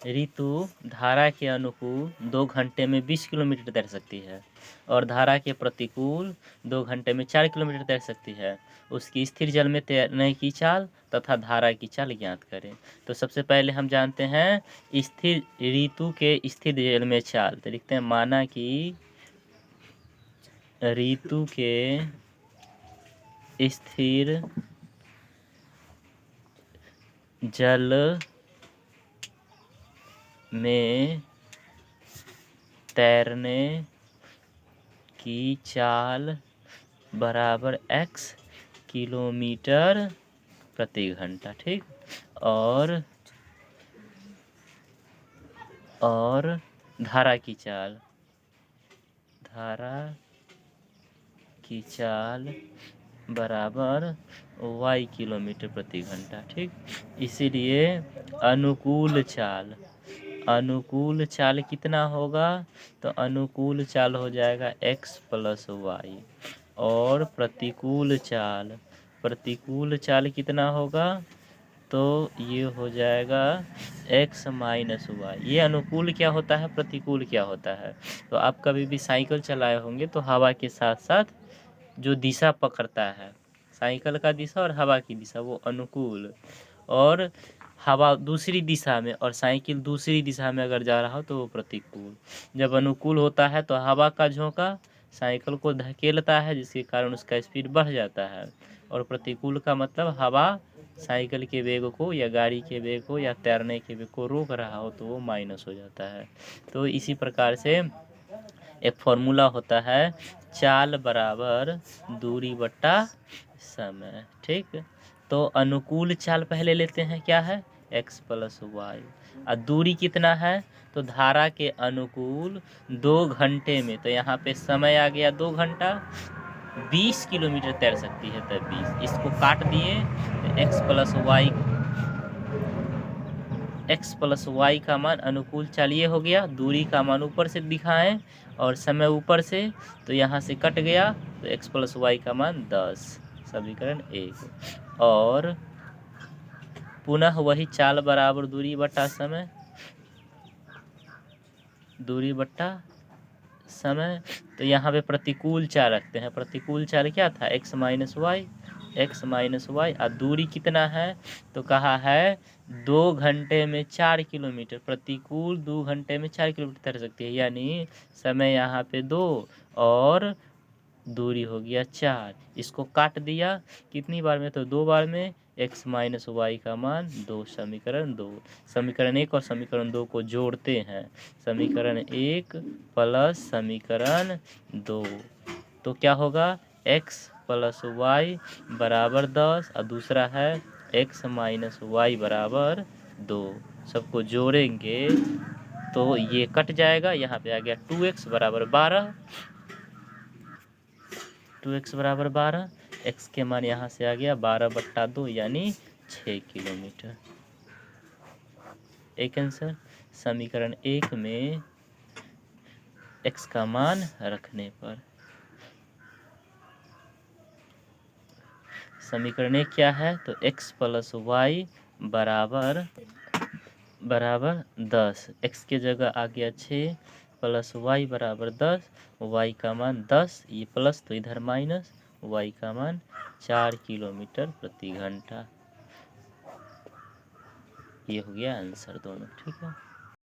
ऋतु धारा के अनुकूल 2 घंटे में 20 किलोमीटर तैर सकती है और धारा के प्रतिकूल 2 घंटे में 4 किलोमीटर तैर सकती है। उसकी स्थिर जल में तैरने की चाल तथा धारा की चाल ज्ञात करें। तो सबसे पहले हम जानते हैं स्थिर ऋतु के स्थिर जल में चाल। तो लिखते हैं माना कि ऋतु के स्थिर जल में तैरने की चाल बराबर x किलोमीटर प्रति घंटा। ठीक। और धारा की चाल बराबर y किलोमीटर प्रति घंटा। ठीक। इसीलिए अनुकूल चाल कितना होगा? तो अनुकूल चाल हो जाएगा x प्लस वाई। और प्रतिकूल चाल कितना होगा? तो ये हो जाएगा x माइनस वाई। ये अनुकूल क्या होता है, प्रतिकूल क्या होता है? तो आप कभी भी साइकिल चलाए होंगे तो हवा के साथ साथ जो दिशा पकड़ता है, साइकिल का दिशा और हवा की दिशा, वो अनुकूल, और हवा दूसरी दिशा में और साइकिल दूसरी दिशा में अगर जा रहा हो तो वो प्रतिकूल। जब अनुकूल होता है तो हवा का झोंका साइकिल को धकेलता है जिसके कारण उसका स्पीड बढ़ जाता है, और प्रतिकूल का मतलब हवा साइकिल के वेग को या गाड़ी के वेग को या तैरने के वेग को रोक रहा हो तो वो माइनस हो जाता है। तो इसी प्रकार से एक फॉर्मूला होता है, चाल बराबर दूरी बट्टा समय। ठीक। तो अनुकूल चाल पहले लेते हैं, क्या है? x plus y. और दूरी कितना है? तो धारा के अनुकूल 2 घंटे में, तो यहाँ पे समय आ गया 2 घंटा, 20 किलोमीटर तैर सकती है। तब 20 इसको काट दिए तो x प्लस वाई का मान अनुकूल चाल ये हो गया। दूरी का मान ऊपर से दिखाएं और समय ऊपर से, तो यहाँ से कट गया तो x प्लस वाई का मान 10, समीकरण 1। और पुनः वही चाल बराबर दूरी बट्टा समय। तो यहाँ पे प्रतिकूल चाल रखते हैं। प्रतिकूल चाल क्या था? x minus y. और दूरी कितना है? तो कहा है 2 घंटे में 4 किलोमीटर। प्रतिकूल 2 घंटे में 4 किलोमीटर तैर सकती है, यानी समय यहाँ पे 2 और दूरी हो गया 4। इसको काट दिया कितनी बार में? तो 2 बार में। x माइनस वाई का मान 2, समीकरण 2। समीकरण 1 और समीकरण 2 को जोड़ते हैं, समीकरण 1 प्लस समीकरण 2। तो क्या होगा? x प्लस वाई बराबर 10 और दूसरा है x माइनस वाई बराबर 2। सबको जोड़ेंगे तो ये कट जाएगा। यहाँ पे आ गया 2x बराबर 12। 2x बराबर 12। x के मान यहाँ से आ गया 12/2 यानी 6 किलोमीटर। एक आंसर। समीकरण 1 में x का मान रखने पर समीकरण 1 क्या है? तो x प्लस वाई बराबर 10। x के जगह आ गया 6 प्लस वाई बराबर 10। y का मान 10, ये प्लस तो इधर माइनस, y का मान 4 किलोमीटर प्रति घंटा। ये हो गया आंसर दोनों। ठीक है।